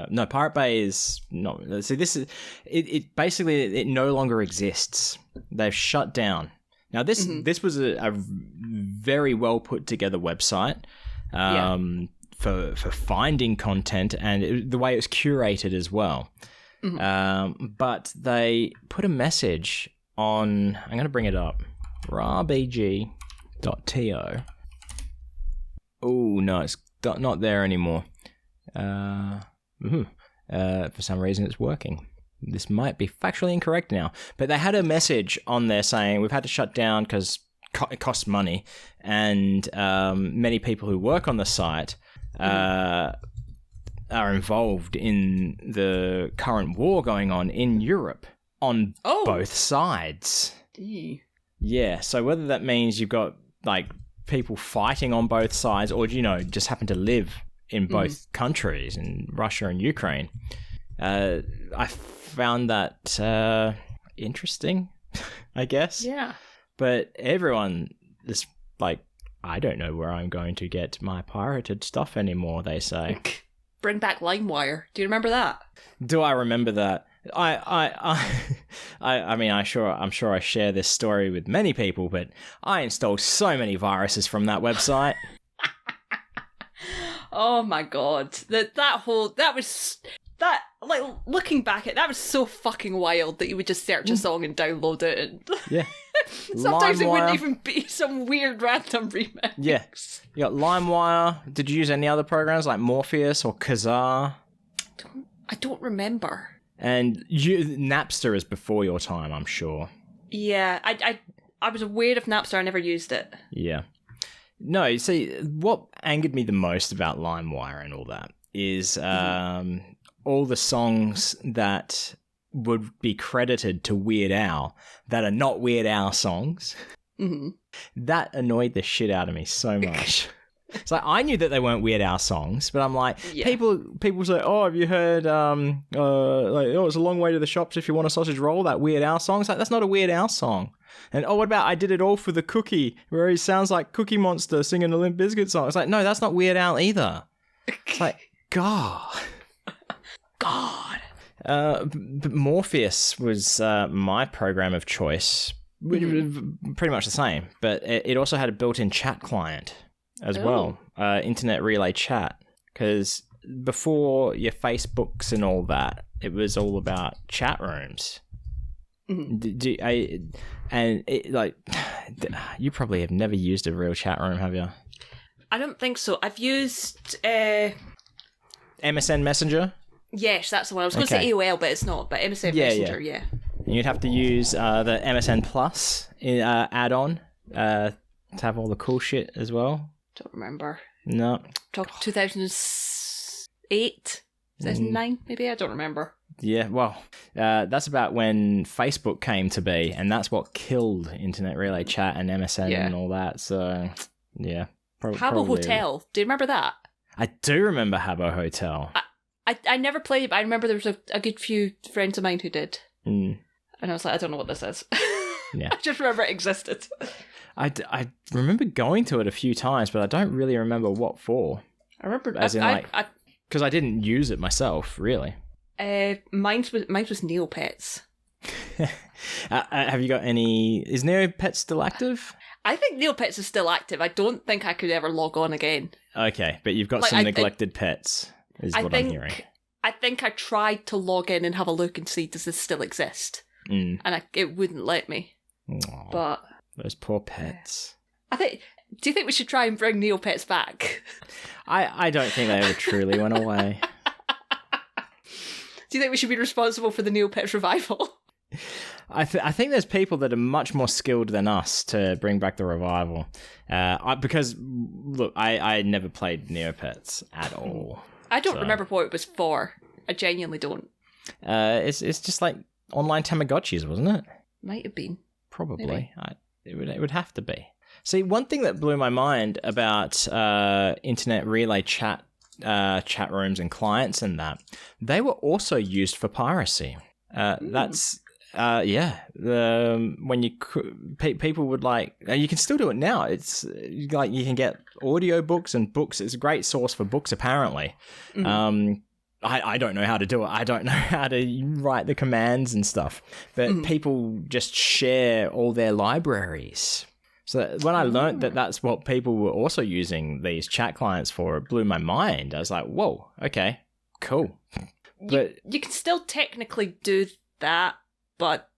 No, Pirate Bay is not. See, this is it. Basically, it no longer exists. They've shut down. Now, this was a very well put together website. For finding content and the way it was curated as well. But they put a message on, I'm going to bring it up, rbg.to. Oh, no, it's not there anymore. For some reason, it's working. This might be factually incorrect now. But they had a message on there saying, we've had to shut down because it costs money. And many people who work on the site are involved in the current war going on in Europe on both sides. Yeah, so whether that means you've got like people fighting on both sides or just happen to live in both countries, in Russia and Ukraine, I found that interesting, I guess. Yeah. But everyone is like I don't know where I'm going to get my pirated stuff anymore, they say. Bring back LimeWire. Do you remember that? Do I remember that? I mean, I'm sure I share this story with many people, but I installed so many viruses from that website. Oh my god. Looking back at that was so fucking wild that you would just search a song and download it. And Yeah. sometimes it wouldn't LimeWire. even be some weird random remix. Yeah. You got LimeWire. Did you use any other programs like Morpheus or Kazaa? I don't remember. And Napster is before your time, I'm sure. Yeah, I was aware of Napster, I never used it. Yeah. No, see, what angered me the most about LimeWire and all that is all the songs that would be credited to Weird Al that are not Weird Al songs. Mm-hmm. That annoyed the shit out of me so much. It's like, I knew that they weren't Weird Al songs, but I'm like, people say, oh, have you heard, it's a long way to the shops if you want a sausage roll, that Weird Al song? It's like, that's not a Weird Al song. And, oh, what about I Did It All for the Cookie, where he sounds like Cookie Monster singing a Limp Bizkit song. It's like, no, that's not Weird Al either. It's like, God. But Morpheus was my program of choice. Pretty much the same, but it also had a built-in chat client as well, internet relay chat, because before your Facebooks and all that, it was all about chat rooms. You probably have never used a real chat room, have you? I don't think so. I've used MSN Messenger. Yes, that's the one. I was going to say AOL, but it's not. But MSN Messenger, yeah. And you'd have to use the MSN Plus add-on to have all the cool shit as well. Don't remember. No. Talk 2008, 2009, maybe? I don't remember. Yeah, well, that's about when Facebook came to be, and that's what killed Internet Relay Chat and MSN and all that. So, yeah. Habbo Hotel. Do you remember that? I do remember Habbo Hotel. I never played it, but I remember there was a good few friends of mine who did. Mm. And I was like, I don't know what this is. Yeah. I just remember it existed. I remember going to it a few times, but I don't really remember what for. I remember... As in, because I didn't use it myself, really. Mine was Neopets. Have you got any... Is Neopets still active? I think Neopets is still active. I don't think I could ever log on again. Okay, but you've got some neglected pets, is what I'm hearing. I think I tried to log in and have a look and see, does this still exist? Mm. And it wouldn't let me. Aww, but those poor pets. Do you think we should try and bring Neopets back? I don't think they ever truly went away. Do you think we should be responsible for the Neopets revival? I think there's people that are much more skilled than us to bring back the revival. Because, look, I never played Neopets at all. I don't remember what it was for. I genuinely don't. It's just like online Tamagotchis, wasn't it? Might have been. Probably. It would have to be. See, one thing that blew my mind about internet relay chat rooms and clients and that, they were also used for piracy. That's when people would you can still do it now. It's like you can get audio books and books. It's a great source for books, apparently. Mm-hmm. I don't know how to do it. I don't know how to write the commands and stuff. But people just share all their libraries. So when I learned that that's what people were also using these chat clients for, it blew my mind. I was like, whoa, okay, cool. But you can still technically do that, but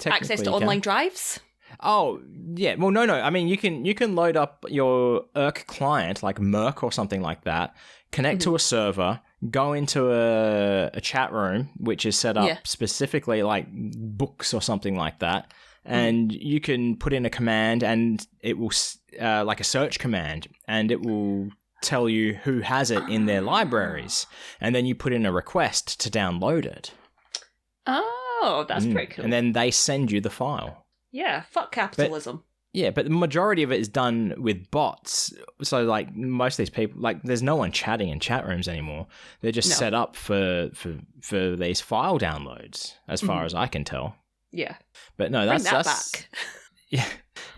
access to online drives? Oh, yeah. Well, no. I mean, you can load up your Irk client, like Merc or something like that, connect to a server, go into a chat room, which is set up specifically like books or something like that, and you can put in a command and it will, like a search command, and it will tell you who has it in their libraries, and then you put in a request to download it. Oh, that's pretty cool. And then they send you the file. Yeah, fuck capitalism. But the majority of it is done with bots. So, like, most of these people, like, there's no one chatting in chat rooms anymore. They're just set up for these file downloads, as far as I can tell. Yeah. But no, that's back. Yeah,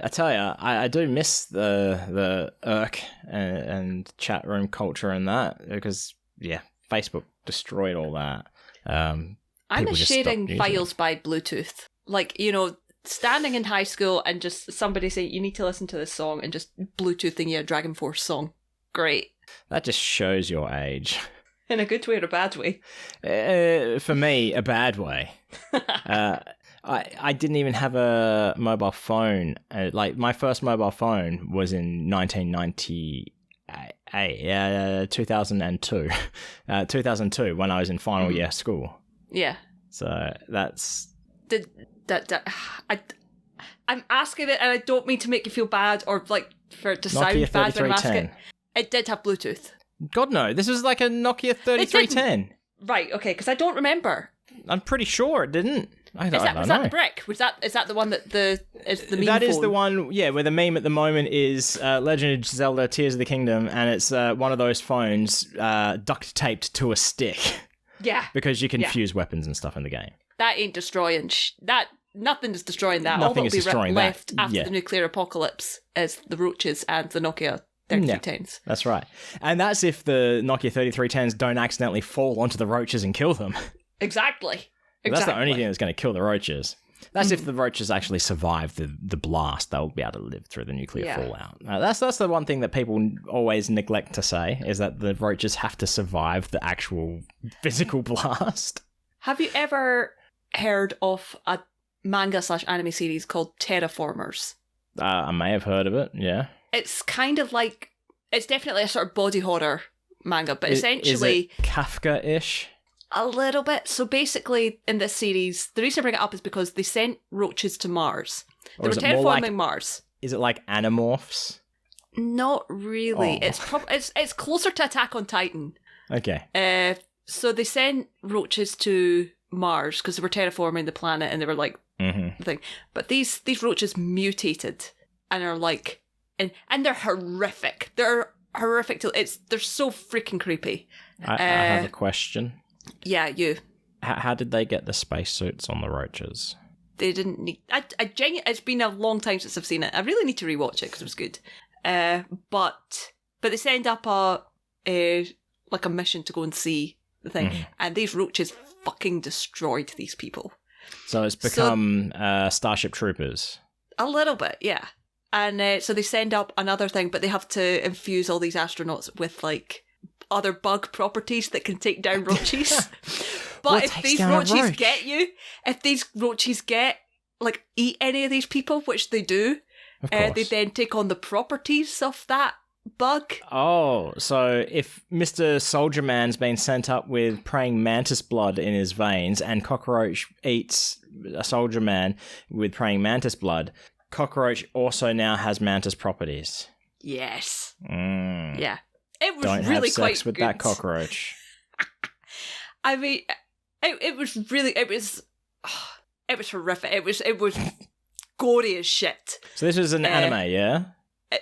I tell you, I do miss the irk and chat room culture and that, because Facebook destroyed all that. I'm sharing files by Bluetooth. Like, standing in high school and just somebody saying, you need to listen to this song, and just Bluetoothing you a Dragon Force song. Great. That just shows your age. In a good way or a bad way? For me, a bad way. I didn't even have a mobile phone. My first mobile phone was in 1998, 2002. 2002, when I was in final year school. Yeah. So that's... I'm asking it, and I don't mean to make you feel bad or for it to Nokia sound bad when I'm asking. 3310. It did have Bluetooth. God no, this was like a Nokia 3310. Right, okay, because I don't remember. I'm pretty sure it didn't. I don't know. Was that the brick? Is that the one that is the meme That is phone? the one, where the meme at the moment is Legend of Zelda Tears of the Kingdom, and it's one of those phones duct taped to a stick. Yeah. Because you can fuse weapons and stuff in the game. That ain't destroying nothing is destroying that. Nothing All is that'll be destroying left that. after the nuclear apocalypse is the roaches and the Nokia 3310s. That's right. And that's if the Nokia 3310s don't accidentally fall onto the roaches and kill them. Exactly. That's the only thing that's going to kill the roaches. That's if the roaches actually survive the blast. They'll be able to live through the nuclear fallout. That's the one thing that people always neglect to say, is that the roaches have to survive the actual physical blast. Have you ever heard of a manga/anime series called Terraformers? I may have heard of it, yeah. It's kind of like... It's definitely a sort of body horror manga, but essentially... Is it Kafka-ish? A little bit. So basically, in this series, the reason I bring it up is because they sent roaches to Mars. They were terraforming Mars. Is it like Animorphs? Not really. Oh. It's closer to Attack on Titan. Okay. So they sent roaches to Mars because they were terraforming the planet, and they were like the thing. But these roaches mutated and are like, and they're horrific. They're horrific. They're so freaking creepy. I have a question. Yeah, you. How did they get the spacesuits on the roaches? They didn't need... it's been a long time since I've seen it. I really need to rewatch it because it was good. But they send up a mission to go and see the thing, and these roaches fucking destroyed these people. So it's become Starship Troopers. A little bit, yeah. And so they send up another thing, but they have to infuse all these astronauts with other bug properties that can take down roaches. But if these roaches get you, eat any of these people, which they do, they then take on the properties of that bug. Oh, so if Mr. Soldier Man's been sent up with praying mantis blood in his veins, and Cockroach eats a Soldier Man with praying mantis blood, Cockroach also now has mantis properties. Yes. Yeah. It was Don't really have quite sex with good. that cockroach. I mean, it was horrific. It was gory as shit. So this was an anime, yeah?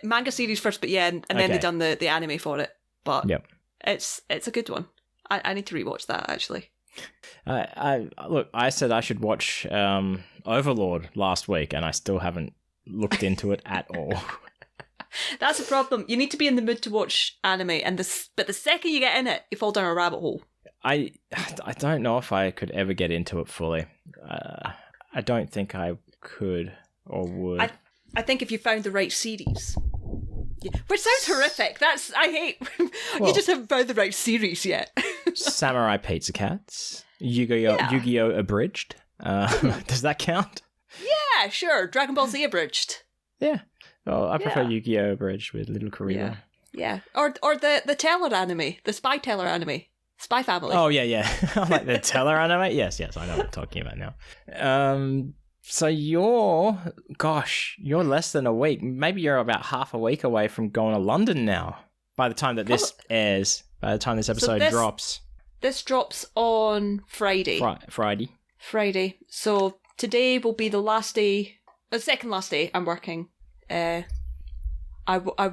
Manga series first, but and then they done the anime for it. But it's a good one. I need to rewatch that, actually. I said I should watch Overlord last week, and I still haven't looked into it at all. That's a problem. You need to be in the mood to watch anime, but the second you get in it, you fall down a rabbit hole. I don't know if I could ever get into it fully. I don't think I could or would. I think if you found the right series. Yeah. Which sounds horrific. I hate... you just haven't found the right series yet. Samurai Pizza Cats. Yu-Gi-Oh! Abridged. Does that count? Yeah, sure. Dragon Ball Z Abridged. Yeah. Oh, I prefer Yu-Gi-Oh! Abridged with Little Cryin. Yeah. Or the Teller anime. The Spy Teller anime. Spy Family. Oh, yeah. I like the Teller anime. Yes, I know what I'm talking about now. So you're less than a week. Maybe you're about half a week away from going to London now. By the time that this airs, by the time this episode drops. This drops on Friday. Friday. So today will be the last day, the second last day I'm working. I'm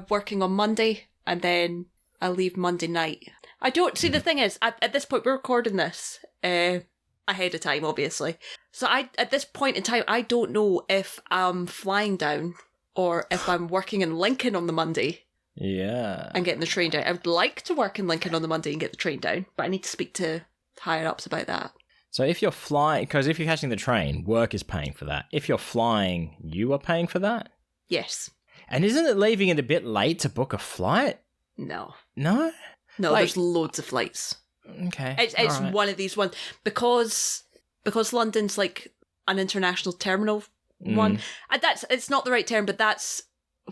working on Monday, and then I leave Monday night. I don't see, the thing is, at this point we're recording this. ahead of time, obviously. So at this point in time, I don't know if I'm flying down or if I'm working in Lincoln on the Monday. Yeah. And getting the train down. I would like to work in Lincoln on the Monday and get the train down, but I need to speak to higher ups about that. So if you're flying, because if you're catching the train, work is paying for that. If you're flying, you are paying for that? Yes. And isn't it leaving it a bit late to book a flight? No. No? No, there's loads of flights. Okay. It's right. One of these ones. Because London's like an international terminal one. And it's not the right term, but that's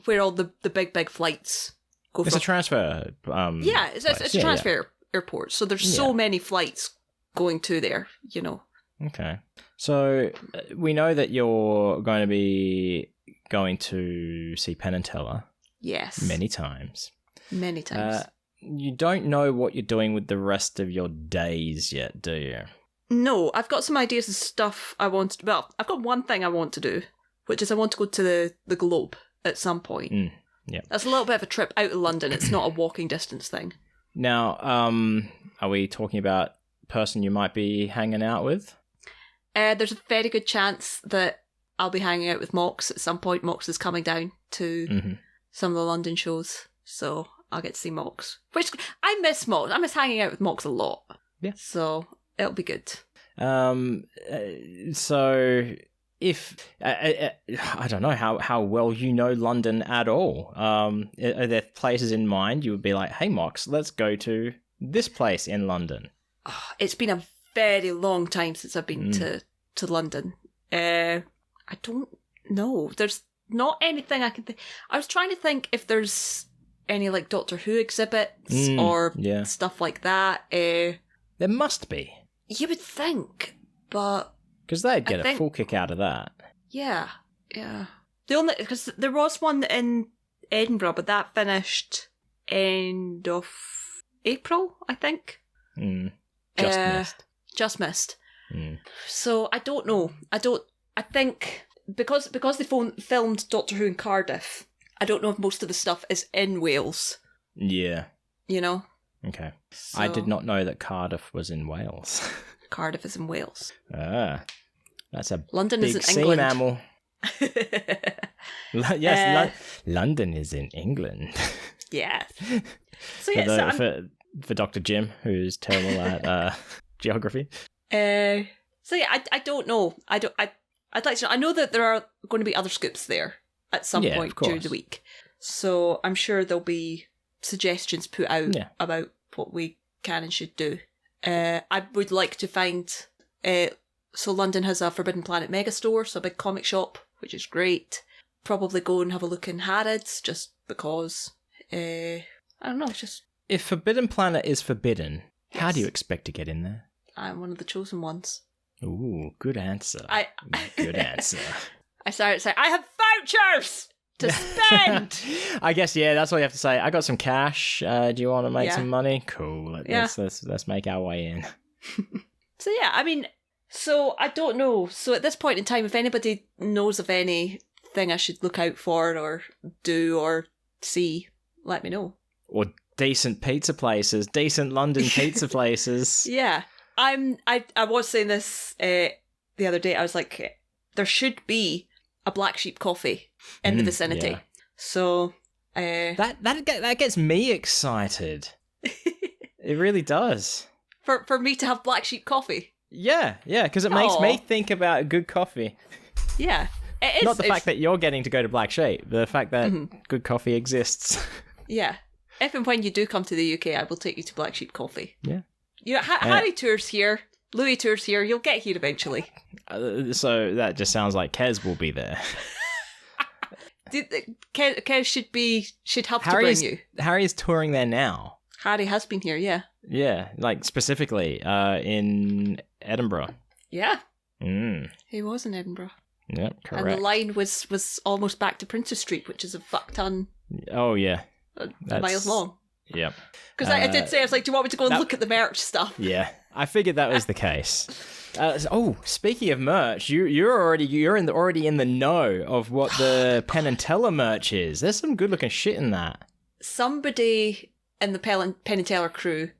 where all the big flights go from. It's a transfer. Yeah, it's a transfer airport. So there's so many flights going to there, you know. Okay. So we know that you're going to be going to see Penn and Teller. Yes. Many times. Many times. You don't know what you're doing with the rest of your days yet, do you? No, I've got some ideas of stuff I want to... Well, I've got one thing I want to do, which is I want to go to the Globe at some point. Yeah. That's a little bit of a trip out of London. It's not a walking distance thing. Now, are we talking about person you might be hanging out with? There's a very good chance that I'll be hanging out with Mox at some point. Mox is coming down to some of the London shows, so I'll get to see Mox. Which, I miss Mox. I miss hanging out with Mox a lot. Yeah. So, it'll be good. So, if... I don't know how well you know London at all. Are there places in mind you would be like, hey, Mox, let's go to this place in London? Oh, it's been a very long time since I've been to London. I don't know. There's not anything I can think. I was trying to think if there's any like Doctor Who exhibits or stuff like that. There must be. You would think, but because they'd get a full kick out of that. Yeah. Because there was one in Edinburgh, but that finished end of April, I think. Just missed. So I don't know. I think because they filmed Doctor Who in Cardiff, I don't know if most of the stuff is in Wales. Yeah. You know? Okay. So, I did not know that Cardiff was in Wales. Cardiff is in Wales. That's a London big is in sea England. mammal. Yes, London is in England. Yeah. So for Dr. Jim, who's terrible at geography. So yeah, I don't know. I'd like to know. I know that there are going to be other scoops there at some point during the week. So I'm sure there'll be suggestions put out about what we can and should do. I would like to find... so London has a Forbidden Planet megastore, so a big comic shop, which is great. Probably go and have a look in Harrods, just because... I don't know, it's just... If Forbidden Planet is forbidden, how do you expect to get in there? I'm one of the chosen ones. Ooh, good answer. Good answer. I started saying, I have vouchers to spend! I guess, that's all you have to say. I got some cash. Do you want to make some money? Cool. Let's make our way in. So yeah, I mean, so I don't know. So at this point in time, if anybody knows of anything I should look out for or do or see, let me know. Or decent pizza places, decent London pizza places. Yeah. I was saying this the other day. I was like, there should be a Black Sheep coffee in the vicinity. Yeah. So that gets me excited. It really does. For me to have Black Sheep coffee. Yeah, because it makes me think about good coffee. Yeah, it is. Not the fact that you're getting to go to Black Sheep, the fact that good coffee exists. Yeah. If and when you do come to the UK, I will take you to Black Sheep Coffee. Yeah. You know, Harry tours here, Louis tours here, you'll get here eventually. So that just sounds like Kez will be there. Kez should help to bring you. Harry is touring there now. Harry has been here, yeah. Yeah, like specifically in Edinburgh. Yeah. He was in Edinburgh. Yep, correct. And the line was almost back to Princess Street, which is a fuck ton. Oh, yeah. Miles long. Yep. Because I did say, I was like, do you want me to go and look at the merch stuff? Yeah, I figured that was the case. Speaking of merch, you're already in the know of what the Penn and Teller merch is. There's some good looking shit in that. Somebody in the Penn and Teller crew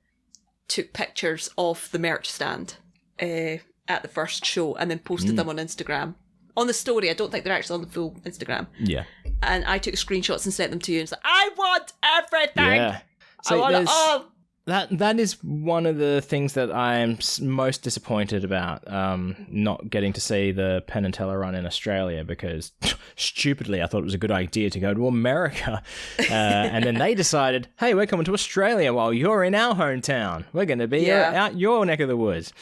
took pictures of the merch stand, and at the first show and then posted them on Instagram. On the story, I don't think they're actually on the full Instagram. Yeah. And I took screenshots and sent them to you and it's like, I want everything! Yeah. So I want it all! That is one of the things that I'm most disappointed about, not getting to see the Penn and Teller run in Australia, because stupidly I thought it was a good idea to go to America. And then they decided, hey, we're coming to Australia while you're in our hometown. We're going to be out your neck of the woods.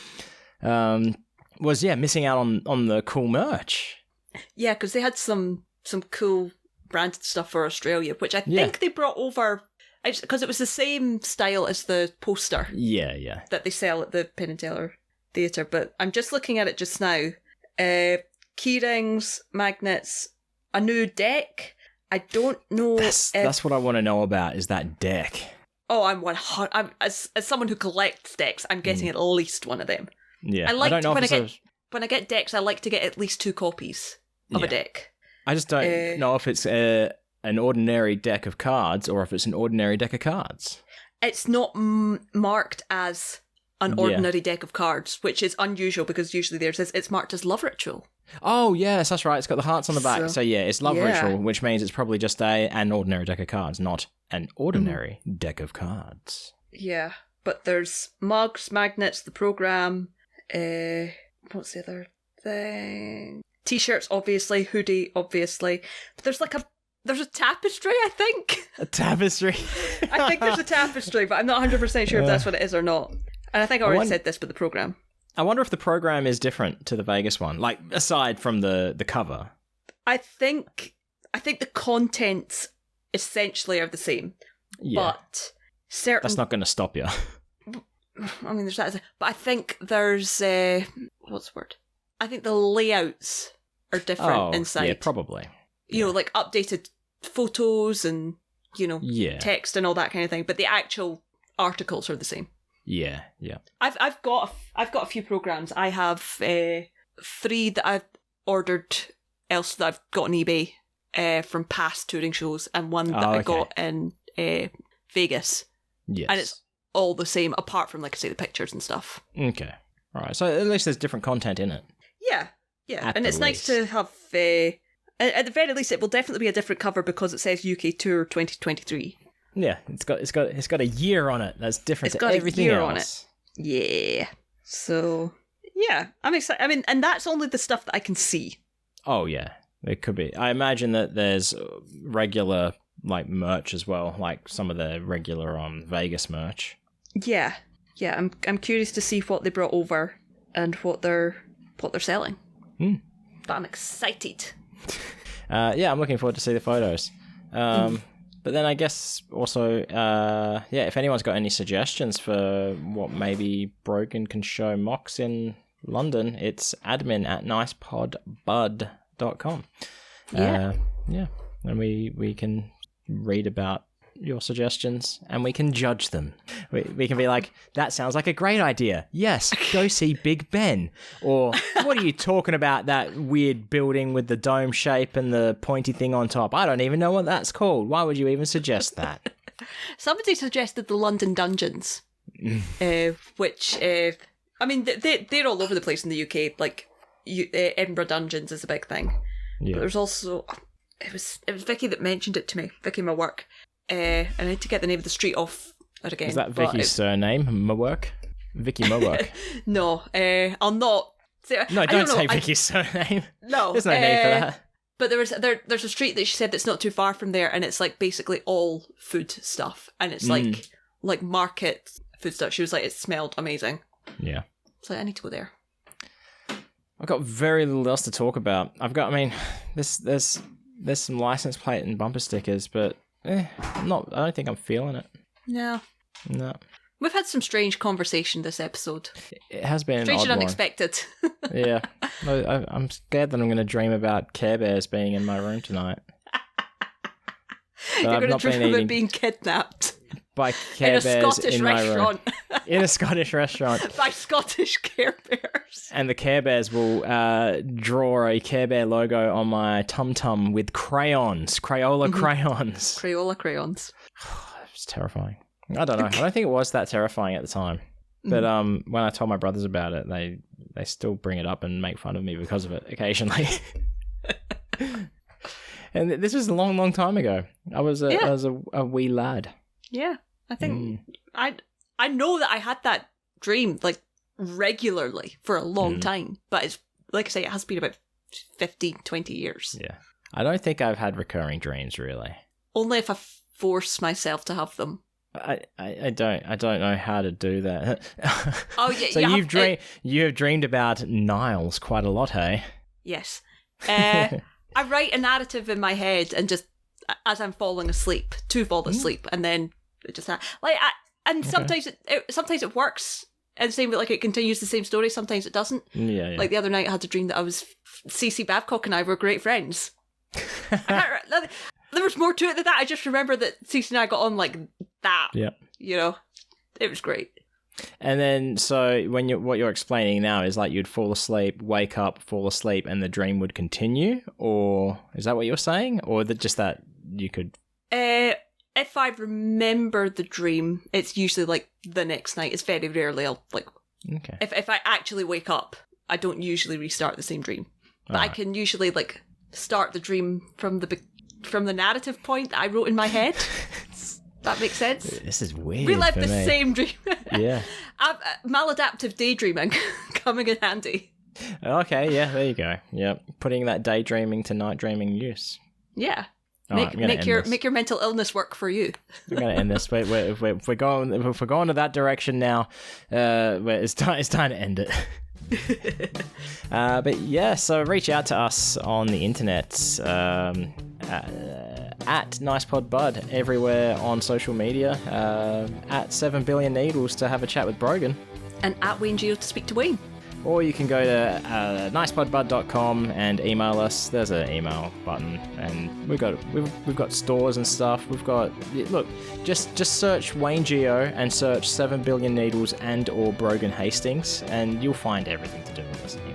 Missing out on the cool merch. Yeah, because they had some cool branded stuff for Australia, which I think they brought over... Because it was the same style as the poster. Yeah. That they sell at the Penn and Teller Theatre. But I'm just looking at it just now. Key rings, magnets, a new deck. I don't know. That's what I want to know about, is that deck. Oh, I'm as someone who collects decks, I'm getting at least one of them. Yeah, I don't know when I get decks, I like to get at least 2 copies of a deck. I just don't know if it's an ordinary deck of cards or if it's an ordinary deck of cards. It's not marked as an ordinary deck of cards, which is unusual because usually it's marked as Love Ritual. Oh, yes, that's right. It's got the hearts on the back. So it's Love Ritual, which means it's probably just an ordinary deck of cards, not an ordinary deck of cards. Yeah, but there's mugs, magnets, the program, what's the other thing? T-shirts, obviously, hoodie, obviously. But there's a tapestry, I think. A tapestry? I think there's a tapestry, but I'm not 100% sure if that's what it is or not. And I think I already said this, but the program. I wonder if the program is different to the Vegas one, like, aside from the cover. I think the contents essentially are the same. Yeah. But certain... That's not going to stop you. I mean, there's that. But I think there's... what's the word? I think the layouts are different inside. Yeah, probably. You know, like updated photos and, text and all that kind of thing. But the actual articles are the same. Yeah. I've got a few programs. I have 3 that I've ordered else that I've got on eBay from past touring shows, and one that I got in Vegas. Yes. And it's all the same, apart from, like I say, the pictures and stuff. Okay. All right. So at least there's different content in it. Yeah. And it's nice to have... at the very least, it will definitely be a different cover because it says UK Tour 2023. Yeah, it's got a year on it. That's different to everything else. On it. Yeah. So yeah, I'm excited. I mean, and that's only the stuff that I can see. Oh yeah, it could be. I imagine that there's regular like merch as well, like some of the regular Vegas merch. Yeah. I'm curious to see what they brought over and what they're selling. But I'm excited. I'm looking forward to see the photos. But then I guess also, if anyone's got any suggestions for what maybe Brogan can show Mox in London, it's admin@nicepodbud.com. And we can read about your suggestions and we can judge them. We can be like, that sounds like a great idea. Yes, go see Big Ben. Or what are you talking about, that weird building with the dome shape and the pointy thing on top? I don't even know what that's called. Why would you even suggest that? Somebody suggested the London Dungeons, which, I mean, they're all over the place in the UK. Like, Edinburgh Dungeons is a big thing. Yeah. But there's also... It was Vicky that mentioned it to me, Vicky, my work. I need to get the name of the street off it again. Is that Vicky's surname? Mawork? Vicky Mawork? No, I'll not. No, don't say Vicky's surname. No. There's no need for that. But there's a street that she said that's not too far from there, and it's like basically all food stuff. And it's like market food stuff. She was like, it smelled amazing. Yeah. So I need to go there. I've got very little else to talk about. There's some license plate and bumper stickers, but I don't think I'm feeling it. No. We've had some strange conversation this episode. It has been strange and unexpected. Yeah. I'm scared that I'm going to dream about Care Bears being in my room tonight. You're going to dream about being kidnapped. By Care Bears in my room. In a Scottish restaurant. By Scottish Care Bears. And the Care Bears will draw a Care Bear logo on my tum-tum with crayons. Crayola crayons. Crayola crayons. It was terrifying. I don't know. I don't think it was that terrifying at the time. But when I told my brothers about it, they still bring it up and make fun of me because of it occasionally. And this was a long, long time ago. I was a wee lad. Yeah, I think I know that I had that dream like regularly for a long time, but it's like I say, it has been about 15, 20 years. Yeah, I don't think I've had recurring dreams really. Only if I force myself to have them. I don't know how to do that. Oh yeah. So you have dreamed about Niles quite a lot, hey? Yes. I write a narrative in my head and just as I'm falling asleep to fall asleep, and then it just sometimes it works, and the same like it continues the same story. Sometimes it doesn't. Yeah. Like the other night, I had a dream that I was Cece Babcock and I were great friends. There was more to it than that. I just remember that Cece and I got on like that. Yeah. You know, it was great. And then, so what you're explaining now is like you'd fall asleep, wake up, fall asleep, and the dream would continue, or is that what you're saying, or just that you could? If I remember the dream, it's usually like the next night. It's very rarely I'll like. Okay. If I actually wake up, I don't usually restart the same dream, but I can usually like start the dream from the narrative point that I wrote in my head. That makes sense. This is weird. Relive the same dream. Yeah. Maladaptive daydreaming coming in handy. Okay, yeah, there you go. Yep, putting that daydreaming to night dreaming use. Yeah. Right, make your mental illness work for you. We're going to end this. If we're going to that direction now, it's time to end it. But yeah, so reach out to us on the internet at NicePodBud everywhere on social media, at 7 Billion Needles to have a chat with Brogan, and at Wayne Geo to speak to Wayne. Or you can go to nicepodbud.com and email us. There's an email button, and we've got stores and stuff. We've got just search Wayne Geo and search 7 Billion Needles and or Brogan Hastings, and you'll find everything to do with us anyway.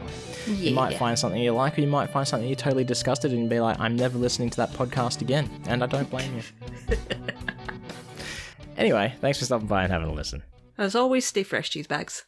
Yeah. You might find something you like, or you might find something you're totally disgusted in and be like, I'm never listening to that podcast again, and I don't blame you. Anyway, thanks for stopping by and having a listen. As always, stay fresh, cheese bags.